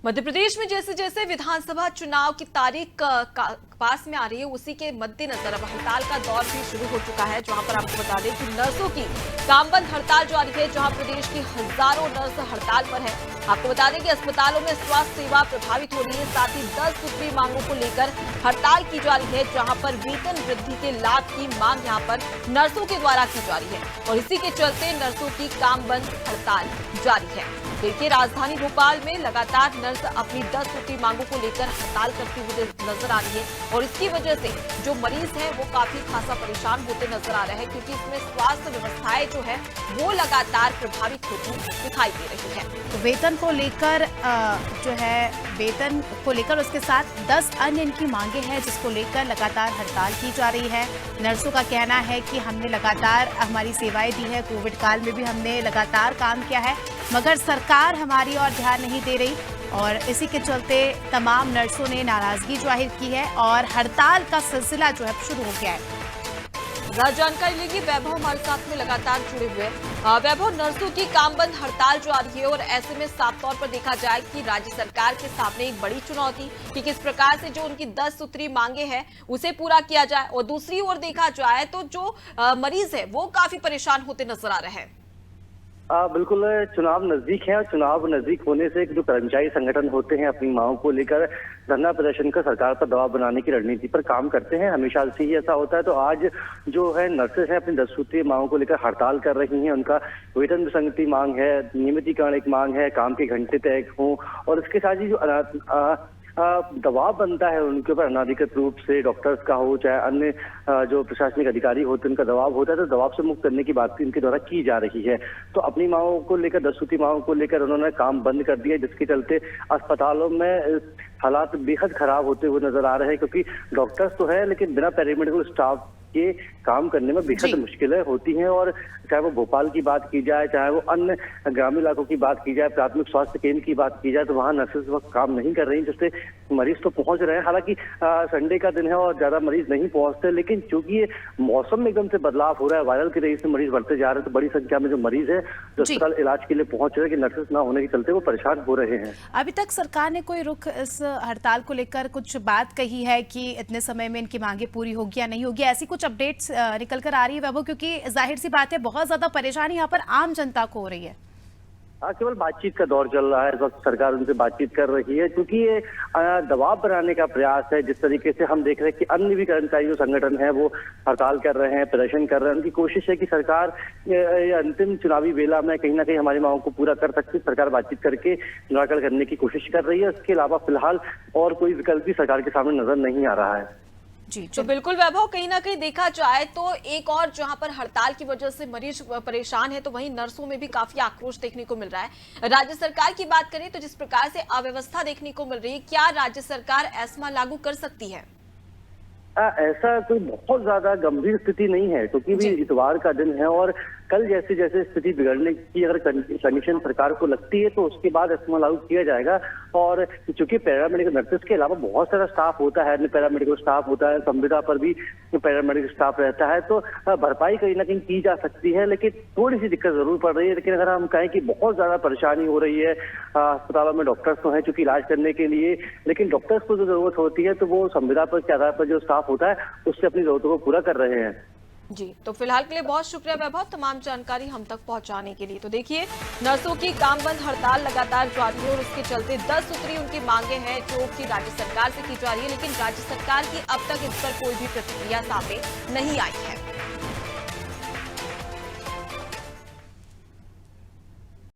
मध्य प्रदेश में जैसे जैसे विधानसभा चुनाव की तारीख पास में आ रही है, उसी के मद्देनजर अब हड़ताल का दौर भी शुरू हो चुका है। जहां पर आपको बता दें कि नर्सों की कामबंद हड़ताल जारी है, जहां प्रदेश की हजारों नर्स हड़ताल पर है। आपको बता दें कि अस्पतालों में स्वास्थ्य सेवा प्रभावित हो रही है, साथ ही 10 सूत्री मांगों को लेकर हड़ताल की जा रही है, जहां पर वेतन वृद्धि के लाभ की मांग यहां पर नर्सों के द्वारा की जा रही है और इसी के चलते नर्सों की कामबंद हड़ताल जारी है। देखिए, राजधानी भोपाल में लगातार नर्स अपनी 10 सूत्री मांगों को लेकर हड़ताल करती हुई नजर आ रही है और इसकी वजह से जो मरीज हैं वो काफी खासा परेशान होते नजर आ रहे हैं, क्योंकि इसमें स्वास्थ्य व्यवस्थाएं जो है वो लगातार प्रभावित होती दिखाई दे रही है। तो वेतन को लेकर वेतन को लेकर उसके साथ 10 अन्य इनकी मांगे हैं, जिसको लेकर लगातार हड़ताल की जा रही है। नर्सों का कहना है कि हमने लगातार हमारी सेवाएं दी है, कोविड काल में भी हमने लगातार काम किया है, मगर सरकार हमारी ओर ध्यान नहीं दे रही और इसी के चलते तमाम नर्सों ने नाराजगी जाहिर की है और हड़ताल का सिलसिला जो है शुरू हो गया है। जानकारी लेंगे, वैभव हमारे साथ में लगातार जुड़े हुए हैं। वैभव, नर्सों की कामबंद हड़ताल जो आ रही है और ऐसे में साफ तौर पर देखा जाए कि राज्य सरकार के सामने एक बड़ी चुनौती कि किस प्रकार से जो उनकी 10 सूत्री मांगे हैं उसे पूरा किया जाए और दूसरी ओर देखा जाए तो जो मरीज है वो काफी परेशान होते नजर आ रहे हैं। बिल्कुल, चुनाव नजदीक है और चुनाव नजदीक होने से जो कर्मचारी संगठन होते हैं अपनी मांगों को लेकर धरना प्रदर्शन कर सरकार पर दबाव बनाने की रणनीति पर काम करते हैं। हमेशा से ही ऐसा होता है। तो आज जो है नर्सेस हैं अपनी 10 सूत्रीय मांगों को लेकर हड़ताल कर रही हैं। उनका वेतन विसंगति मांग है, नियमितीकरण एक मांग है, काम के घंटे तय हों और इसके साथ ही जो दबाव बनता है उनके ऊपर अनाधिकृत रूप से डॉक्टर्स का हो चाहे अन्य जो प्रशासनिक अधिकारी होते हैं उनका दबाव होता है, तो दबाव से मुक्त करने की बात इनके द्वारा की जा रही है। तो अपनी मांगों को लेकर 10 सूत्री मांगों को लेकर उन्होंने काम बंद कर दिया, जिसके चलते अस्पतालों में हालात बेहद खराब होते हुए नजर आ रहे हैं, क्योंकि डॉक्टर्स तो है लेकिन बिना पैरामेडिकल स्टाफ के काम करने में बेहद मुश्किलें होती हैं। और चाहे वो भोपाल की बात की जाए, चाहे वो अन्य ग्रामीण इलाकों की बात की जाए, प्राथमिक स्वास्थ्य केंद्र की बात की जाए, तो वहाँ नर्सेज वक्त काम नहीं कर रही, जिससे मरीज तो पहुंच रहे हैं। हालांकि संडे का दिन है और ज्यादा मरीज नहीं पहुंचते, लेकिन चूंकि ये मौसम में एकदम से बदलाव हो रहा है, वायरल की वजह से मरीज बढ़ते जा रहे हैं, तो बड़ी संख्या में जो मरीज है जो अस्पताल इलाज के लिए पहुंच रहे हैं, कि नर्सेज ना होने के चलते वो परेशान हो रहे हैं। अभी तक सरकार ने कोई रुख इस हड़ताल को लेकर कुछ बात कही है कि इतने समय में इनकी मांगे पूरी होगी या नहीं होगी? ऐसी कुछ अपडेट्स निकल कर आ रही है वैभव? क्योंकि जाहिर सी बात है बहुत ज्यादा परेशानी यहाँ पर आम जनता को हो रही है। केवल बातचीत का दौर चल रहा है, इस वक्त सरकार उनसे बातचीत कर रही है, क्योंकि ये दबाव बनाने का प्रयास है। जिस तरीके से हम देख रहे हैं कि अन्य भी कर्मचारी जो संगठन है वो हड़ताल कर रहे हैं, प्रदर्शन कर रहे हैं, उनकी कोशिश है कि सरकार अंतिम चुनावी बेला में कहीं ना कहीं हमारी मांगों को पूरा कर सकती है। सरकार बातचीत करके निराकरण करने की कोशिश कर रही है। इसके अलावा फिलहाल और कोई विकल्प भी सरकार के सामने नजर नहीं आ रहा है। जी, तो बिल्कुल वैभव, कहीं ना कहीं देखा जाए तो एक और जहां पर हड़ताल की वजह से मरीज परेशान है, तो वहीं नर्सों में भी काफी आक्रोश देखने को मिल रहा है। राज्य सरकार की बात करें तो जिस प्रकार से अव्यवस्था देखने को मिल रही है, क्या राज्य सरकार एस्मा लागू कर सकती है? ऐसा कोई बहुत ज्यादा गंभीर स्थिति नहीं है, क्योंकि भी इतवार का दिन है और कल जैसे जैसे स्थिति बिगड़ने की अगर कंडीशन सरकार को लगती है तो उसके बाद एस्मा लागू किया जाएगा। और चूंकि पैरामेडिकल नर्सेस के अलावा बहुत सारा स्टाफ होता है, पैरामेडिकल स्टाफ होता है, संविदा पर भी पैरामेडिकल स्टाफ रहता है, तो भरपाई कहीं ना कहीं की जा सकती है। लेकिन थोड़ी सी दिक्कत जरूर पड़ रही है। लेकिन अगर हम कहें कि बहुत ज्यादा परेशानी हो रही है, अस्पतालों में डॉक्टर्स तो हैं चूंकि इलाज करने के लिए, लेकिन डॉक्टर्स को जो जरूरत होती है तो वो संविदा पर के आधार पर जो स्टाफ होता है उससे अपनी जरूरतों को पूरा कर रहे हैं। जी, तो फिलहाल के लिए बहुत शुक्रिया वैभव, तमाम जानकारी हम तक पहुंचाने के लिए। तो देखिए, नर्सों की कामबंद हड़ताल लगातार जारी है और उसके चलते 10 सूत्री उनकी मांगे हैं जो कि राज्य सरकार से की जा रही है, लेकिन राज्य सरकार की अब तक इस पर कोई भी प्रतिक्रिया सामने नहीं आई है।